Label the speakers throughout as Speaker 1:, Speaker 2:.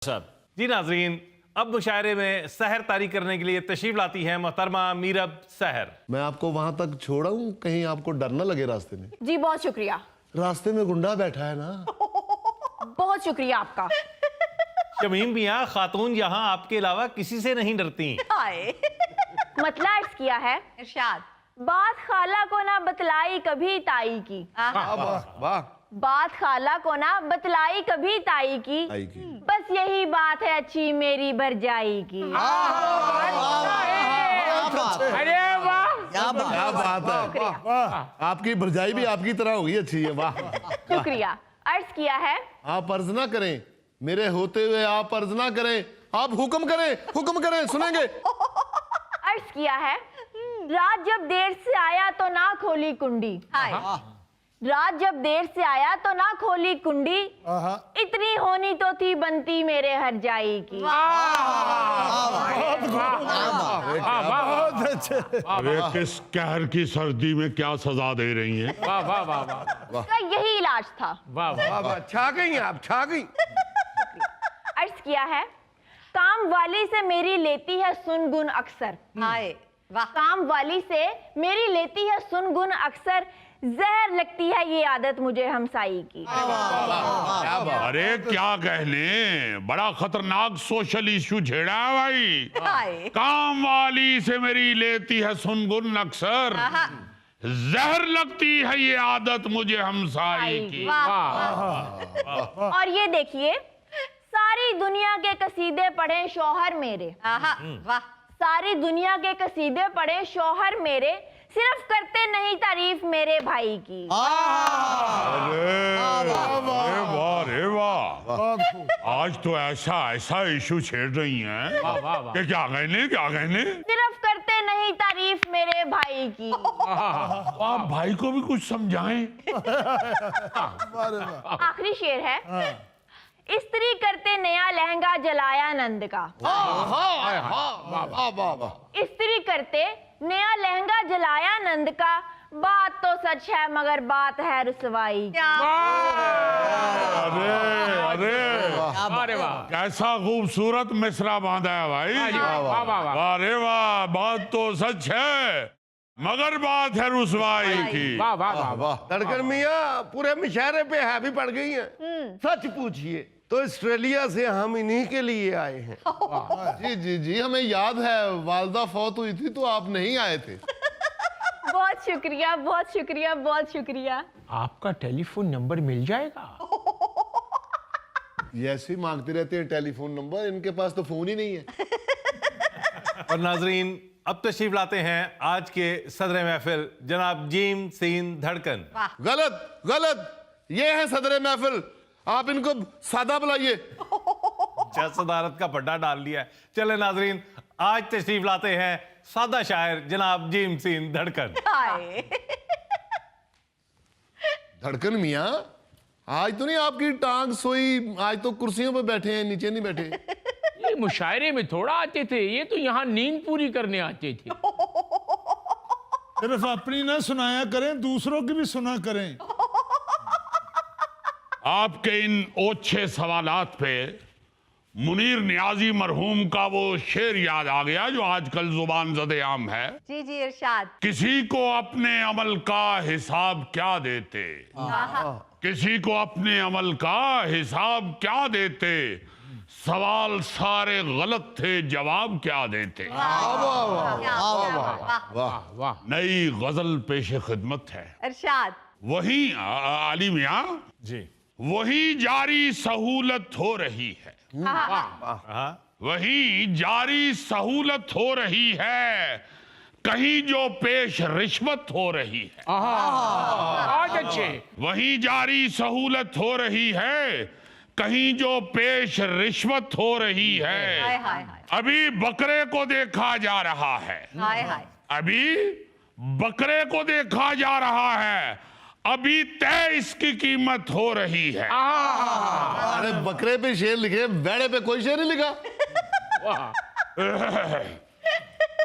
Speaker 1: साहब जी नाजरीन, अब मुशायरे में सहर तारी करने के लिए तशरीफ लाती हैं मोहतरमा मीरब सहर।
Speaker 2: मैं आपको वहां तक छोड़ाऊं, कहीं आपको डर ना लगे रास्ते में।
Speaker 3: जी बहुत शुक्रिया।
Speaker 2: रास्ते में गुंडा बैठा है ना।
Speaker 3: बहुत शुक्रिया आपका।
Speaker 1: शमीम मियाँ, खातून यहाँ आपके अलावा किसी से नहीं डरती।
Speaker 3: मतला अर्ज किया है
Speaker 4: इरशाद।
Speaker 3: बात खाला को ना बतलाई कभी ताई की।
Speaker 2: वाह
Speaker 3: बात खाला को ना बतलाई कभी ताई की।
Speaker 2: आई की।
Speaker 3: बस यही बात है अच्छी मेरी भरजाई की।
Speaker 5: अरे वाह,
Speaker 2: क्या बात है। आपकी भरजाई भी आपकी तरह होगी अच्छी है। वाह।
Speaker 3: शुक्रिया। अर्ज किया है
Speaker 2: आप अर्ज ना करें, मेरे होते हुए आप अर्ज ना करें, आप हुक्म करें सुनेंगे।
Speaker 3: अर्ज किया है रात जब देर से आया तो ना खोली कुंडी। रात जब देर से आया तो ना खोली कुंडी। इतनी होनी तो थी बनती मेरे हरजाई की।
Speaker 6: अरे किस कहर की सर्दी में क्या सजा दे रही हैं?
Speaker 5: वाह वाह वाह वाह
Speaker 3: इसका यही इलाज था।
Speaker 5: वाह वाह वाह, छा गई आप, छा गई।
Speaker 3: अर्ज किया है काम वाली से मेरी लेती है सुनगुन अक्सर।
Speaker 4: हाय वाह।
Speaker 3: काम वाली से मेरी लेती है सुनगुन अक्सर। जहर लगती है ये आदत मुझे हमसाई की।
Speaker 6: अरे क्या कहने, बड़ा खतरनाक सोशल इशू छेड़ा है भाई।
Speaker 4: हाय
Speaker 6: काम वाली से मेरी लेती है सुनगुन अक्सर, जहर लगती है ये आदत मुझे हमसाई की।
Speaker 3: और ये देखिए सारी दुनिया के कसीदे पढ़े शौहर मेरे।
Speaker 4: वाह।
Speaker 3: सारी दुनिया के कसीदे पढ़े शौहर मेरे, सिर्फ करते नहीं तारीफ मेरे भाई की।
Speaker 6: अरे वाह, आज तो ऐसा इशू छेड़ रही हैं कि क्या कहने।
Speaker 3: सिर्फ करते नहीं तारीफ मेरे भाई की।
Speaker 6: आप भाई को भी कुछ समझाएं।
Speaker 3: आखिरी शेर है इस्त्री करते नया लहंगा जलाया नंद का। इस्त्री करते नया लहंगा जलाया नंद का। बात तो सच है मगर बात है रुसवाई की।
Speaker 6: अरे वाह, कैसा खूबसूरत मिसरा बांधा है भाई।
Speaker 5: वाह वाह वाह,
Speaker 6: अरे वाह, बात तो सच है मगर बात है रुसवाई की।
Speaker 5: वाह वाह वाह।
Speaker 7: धड़कन मियाँ पूरे मुशायरे पे हैवी पड़ गई हैं। सच पूछिए तो ऑस्ट्रेलिया से हम इन्हीं के लिए आए हैं।
Speaker 2: जी हमें याद है, वालदा फौत हुई थी तो आप नहीं आए थे।
Speaker 3: बहुत शुक्रिया बहुत शुक्रिया बहुत शुक्रिया।
Speaker 5: आपका टेलीफोन नंबर मिल जाएगा?
Speaker 2: ये ऐसे ही मांगते रहते हैं टेलीफोन नंबर, इनके पास तो फोन ही नहीं है।
Speaker 1: और नाजरीन, अब तशरीफ लाते हैं आज के सदर महफिल जनाब जीम सीन धड़कन।
Speaker 2: गलत, ये है सदर महफिल, आप इनको सादा बुलाइए।
Speaker 1: सदारत का पड्डा डाल दिया है। चले नाजरीन, आज तशरीफ लाते हैं सादा शायर जनाब जीम सीन धड़कन।
Speaker 2: धड़कन मियाँ, आज तो नहीं आपकी टांग सोई, आज तो कुर्सियों पे बैठे हैं, नीचे नहीं बैठे।
Speaker 5: ये मुशायरे में थोड़ा आते थे, ये तो यहाँ नींद पूरी करने आते थे।
Speaker 8: सिर्फ अपनी ना सुनाया करें, दूसरों की भी सुना करें।
Speaker 6: आपके इन ओछे सवालात पे मुनीर नियाजी मरहूम का वो शेर याद आ गया जो आजकल जुबान ज़दे आम है।
Speaker 4: जी इरशाद।
Speaker 6: किसी को अपने अमल का हिसाब क्या देते, किसी को अपने अमल का हिसाब क्या देते, सवाल सारे गलत थे जवाब क्या देते।
Speaker 5: वाह,
Speaker 6: नई गजल पेश खिदमत है।
Speaker 4: इरशाद।
Speaker 6: वही आली मियाँ
Speaker 1: जी,
Speaker 6: वही जारी सहूलत हो रही है, वही जारी सहूलत हो रही है, कहीं जो पेश रिश्वत हो रही है।
Speaker 5: आज अच्छे।
Speaker 6: वही जारी सहूलत हो रही है, कहीं जो पेश रिश्वत हो रही
Speaker 4: हाय
Speaker 6: है।
Speaker 4: हाय
Speaker 6: अभी बकरे को देखा जा रहा है,
Speaker 4: हाय हाय।
Speaker 6: अभी बकरे को देखा जा रहा है, अभी तय इसकी कीमत हो रही है।
Speaker 2: अरे बकरे पे शेर लिखे, बेड़े पे कोई शेर नहीं लिखा।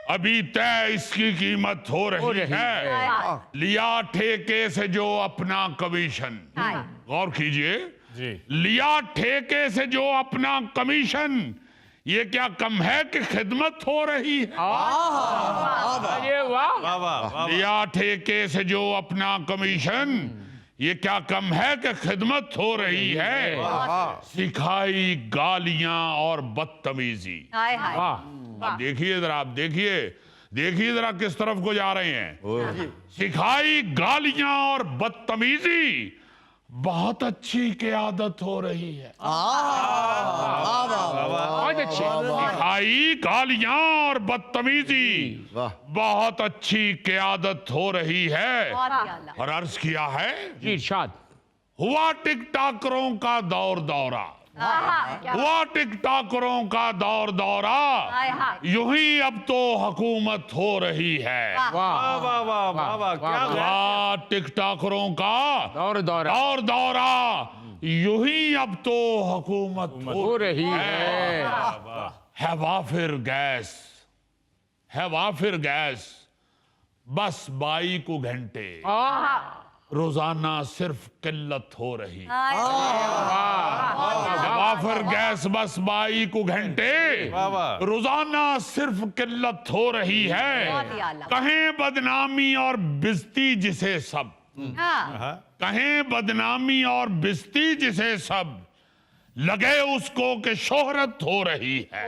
Speaker 6: अभी तय इसकी कीमत हो रही है, लिया ठेके से जो अपना कमीशन। गौर कीजिए,
Speaker 1: जी।
Speaker 6: लिया ठेके से जो अपना कमीशन, ये क्या कम है कि खिदमत हो रही है।
Speaker 5: अरे वाह
Speaker 1: वाह वाह वाह।
Speaker 6: लिया ठेके से जो अपना कमीशन, ये क्या कम है कि खिदमत हो रही है। सिखाई गालियां और बदतमीजी।
Speaker 4: हाय हाय
Speaker 5: वाह
Speaker 6: अब देखिए जरा, आप देखिए जरा किस तरफ को जा रहे हैं। सिखाई गालियां और बदतमीजी, बहुत अच्छी क़यादत हो रही है।
Speaker 5: बहुत अच्छे।
Speaker 6: सिखाई गालियां और बदतमीजी, बहुत अच्छी क़यादत हो रही है।
Speaker 4: बहुत ही आला।
Speaker 6: और अर्ज किया है,
Speaker 5: जी इरशाद।
Speaker 6: हुआ टिकटॉकरों का दौर दौरा, हुआ टिकटॉकरों का दौर दौरा,
Speaker 4: हाय हाय
Speaker 6: यूं ही अब तो हुकूमत हो रही है।
Speaker 5: वाह
Speaker 1: वाह वाह वाह वाह वाह, क्या
Speaker 5: वाह,
Speaker 6: हुआ टिकटॉकरों का
Speaker 5: दौर दौरा
Speaker 6: दौर दौरा, यूं ही अब तो हुकूमत
Speaker 5: हो रही है।
Speaker 6: है वाफिर गैस, है वाफिर गैस, बस 22 को घंटे, रोजाना सिर्फ किल्लत हो रही है। वाफिर गैस बस 22 को घंटे,
Speaker 1: वाह वाह।
Speaker 6: रोजाना सिर्फ किल्लत हो रही है।
Speaker 4: बहुत ही आला।
Speaker 6: कहें बदनामी और बिस्ती जिसे सब,
Speaker 4: हाँ
Speaker 6: कहें बदनामी और बिस्ती जिसे सब, लगे उसको कि शोहरत हो रही है।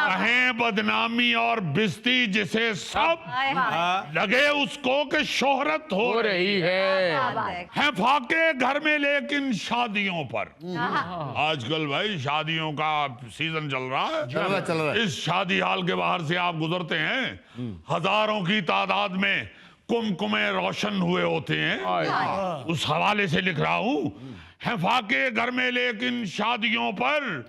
Speaker 6: कहें बदनामी और बिस्ती जिसे सब,
Speaker 4: हाय हाय
Speaker 6: लगे उसको कि शोहरत हो
Speaker 5: हो रही है।
Speaker 6: है फाके घर में लेकिन शादियों पर। आजकल भाई शादियों का सीजन चल रहा है।
Speaker 2: चल रहा है।
Speaker 6: इस शादी हाल के बाहर से आप गुजरते हैं, हजारों की तादाद में कुमकुमे रोशन हुए होते हैं। उस हवाले से लिख रहा हूं, है फाके घर में लेकिन शादियों पर,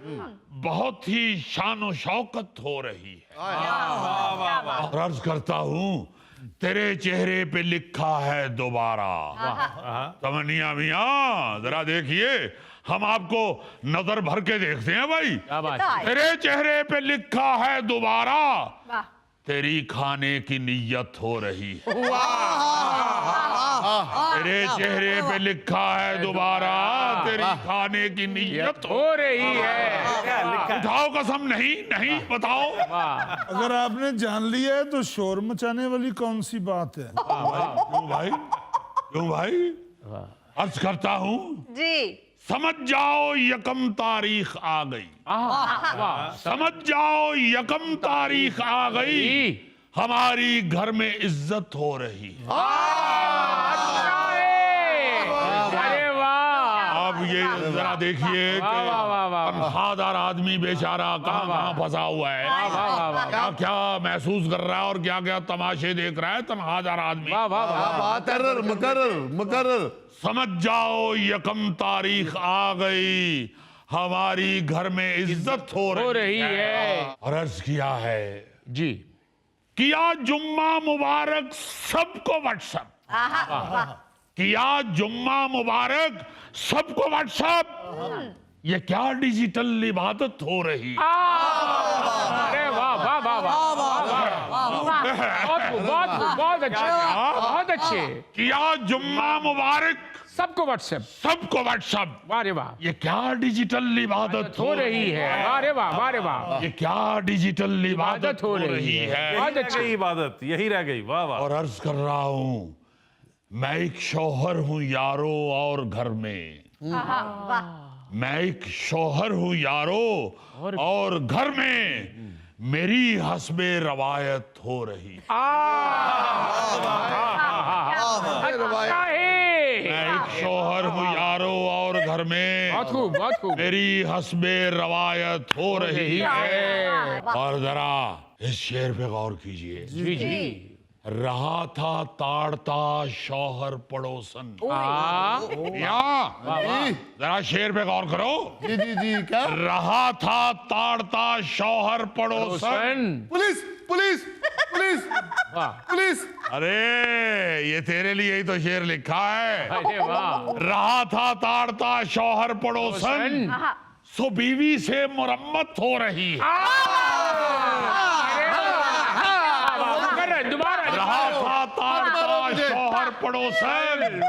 Speaker 6: बहुत ही शान शौकत हो रही है। और अर्ज करता हूं, तेरे चेहरे पे लिखा है दोबारा। तमन्निया मियां जरा देखिए, हम आपको नजर भर के देखते हैं भाई।
Speaker 5: क्या बात है।
Speaker 6: तेरे चेहरे पे लिखा है दोबारा,
Speaker 4: वाह
Speaker 6: तेरी खाने की नीयत हो रही है। तेरे चेहरे पे लिखा है दोबारा, तेरी खाने की नीयत हो।
Speaker 5: हो रही है।
Speaker 1: क्या लिखा है?
Speaker 6: उठाओ कसम, नहीं नहीं बताओ।
Speaker 5: वाह
Speaker 8: अगर आपने जान लिया है तो शोर मचाने वाली कौन सी बात है।
Speaker 6: क्यों भाई, क्यों भाई? अर्ज करता हूं,
Speaker 4: जी
Speaker 6: समझ जाओ यकम तारीख आ गई,
Speaker 5: वाह
Speaker 6: समझ जाओ यकम तारीख आ गई, हमारी घर में इज्जत हो रही है।
Speaker 5: अरे वाह।
Speaker 6: अब ये जरा देखिए कि
Speaker 5: वाह, वाह, वाह, वाह।
Speaker 6: तनख्वाहदार आदमी बेचारा कहाँ फंसा हुआ है,
Speaker 5: वाह वाह वाह
Speaker 6: क्या क्या महसूस कर रहा है और क्या क्या तमाशे देख रहा है तनख्वाहदार आदमी।
Speaker 5: वाह वाह वाह।
Speaker 2: मुकर्रर
Speaker 6: समझ जाओ यकम तारीख आ गई, हमारी घर में इज्जत हो रही
Speaker 5: है।
Speaker 6: और अर्ज किया है,
Speaker 5: जी
Speaker 6: किया जुम्मा मुबारक सबको व्हाट्सएप, किया जुम्मा मुबारक सबको व्हाट्सएप, ये क्या डिजिटल इबादत हो रही है।
Speaker 5: अरे वाह वाह वाह वाह। बहुत अच्छे बहुत अच्छे।
Speaker 6: किया जुम्मा मुबारक
Speaker 5: सबको व्हाट्सएप,
Speaker 6: सबको व्हाट्सएप,
Speaker 5: वाह रे वाह।
Speaker 6: ये क्या डिजिटल इबादत
Speaker 5: हो रही है। वाह रे वाह वाह रे वाह।
Speaker 6: ये क्या डिजिटल इबादत हो रही है।
Speaker 5: बहुत अच्छी
Speaker 1: इबादत यही रह गई। वाह वाह।
Speaker 6: और अर्ज कर रहा हूं, मैं एक शौहर हूं यारो और घर में, मैं एक शौहर हूं यारो और घर में, मेरी हस्बे रवायत हो रही। मैं एक शौहर हूं यारो और घर में,
Speaker 5: बहुत खूब बहुत खूब।
Speaker 6: मेरी हस्बे रवायत हो रही है। और जरा इस शेर पे गौर कीजिए,
Speaker 5: जी जी।
Speaker 6: रहा था ताड़ता शौहर पड़ोसन। जरा शेर पे गौर करो।
Speaker 2: जी क्या?
Speaker 6: रहा था ताड़ता शौहर पड़ोसन।
Speaker 2: पुलिस पुलिस पुलिस
Speaker 5: वाह।
Speaker 2: पुलिस।
Speaker 6: अरे ये तेरे लिए ही तो शेर लिखा है।
Speaker 5: अरे वाह।
Speaker 6: रहा था ताड़ता शौहर पड़ोसन, सो बीवी से मुरम्मत हो रही है। दोबारा
Speaker 5: रहा था ताड़ता
Speaker 6: शौहर पड़ोसन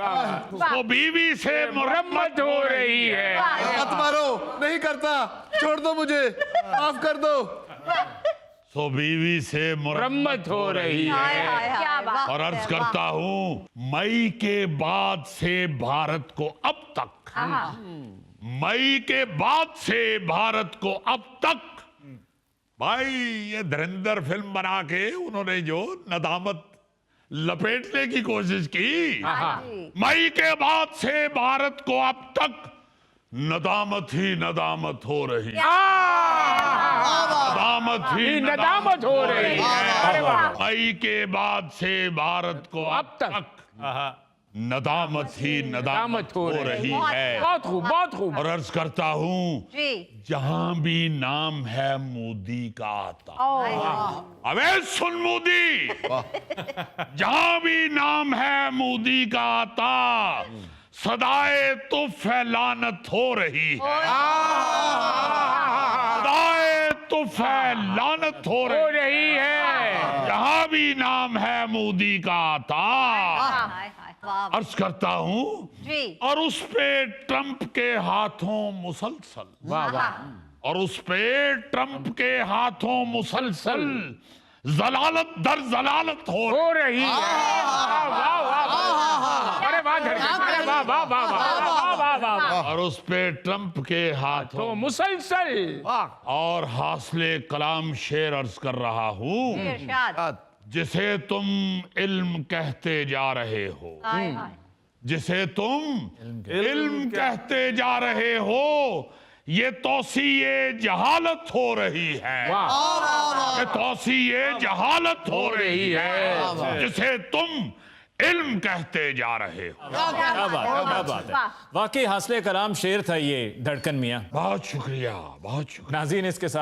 Speaker 6: वो बीवी से मुरम्मत हो रही है।
Speaker 2: मत मारो, नहीं करता, छोड़ दो मुझे, माफ कर दो।
Speaker 6: सो बीवी से
Speaker 5: मुरम्मत हो रही
Speaker 4: हाय
Speaker 5: है।
Speaker 4: हाय हाय
Speaker 3: क्या बात।
Speaker 4: वाह,
Speaker 6: और अर्ज
Speaker 4: वाह।
Speaker 6: करता हूं, मई के बाद से भारत को अब तक, मई के बाद से भारत को अब तक, भाई ये धुरंधर फिल्म बना के उन्होंने जो नदामत लपेटने की कोशिश की, मई के बाद से भारत को अब तक नदामत ही नदामत हो रही है। नदामत ही
Speaker 5: नदामत हो रही है। अरे वाह।
Speaker 6: मई के बाद से भारत को अब तक नदामत ही नदामत हो रही है।
Speaker 5: बहुत खूब, बहुत खूब।
Speaker 6: और अर्ज करता हूं,
Speaker 4: जी
Speaker 6: जहां भी नाम है मोदी का आता,
Speaker 4: हाय, हाय।
Speaker 6: अबे सुन मोदी, जहां भी नाम है मोदी का आता, सदाए तो फैलानत हो रही है। सदाए तो फैलानत हो रही
Speaker 5: है।
Speaker 6: जहां भी नाम है मोदी का आता,
Speaker 4: हाय, हाय, वाह,
Speaker 6: अर्ज करता हूं,
Speaker 4: जी
Speaker 6: और उस पे ट्रंप के हाथों मुसलसल,
Speaker 5: वाह वाह।
Speaker 6: और उस पे ट्रंप के हाथों मुसलसल जलालत दर जलालत
Speaker 5: हो रही है। वाह वाह वाह। अरे वाह धड़कन, अरे वाह वाह वाह वाह वाह वाह वाह।
Speaker 6: और उस पे ट्रंप के
Speaker 5: तो
Speaker 6: हाथों
Speaker 5: मुसलसल।
Speaker 6: और हासले कलाम शेर अर्ज कर रहा हूं,
Speaker 4: इरशाद।
Speaker 6: जिसे तुम इल्म कहते जा रहे हो,
Speaker 4: हाय, हाय।
Speaker 6: जिसे तुम इल्म कहते जा रहे हो, ये तौसीए जहालत हो रही है। ये तौसीए जहालत हो रही है, जिसे तुम इल्म कहते जा रहे हो।
Speaker 9: क्या बात है। वाकई हासिल कलाम शेर था ये धड़कन मियां।
Speaker 6: बहुत शुक्रिया, बहुत शुक्रिया।
Speaker 9: नाज़रीन, इसके साथ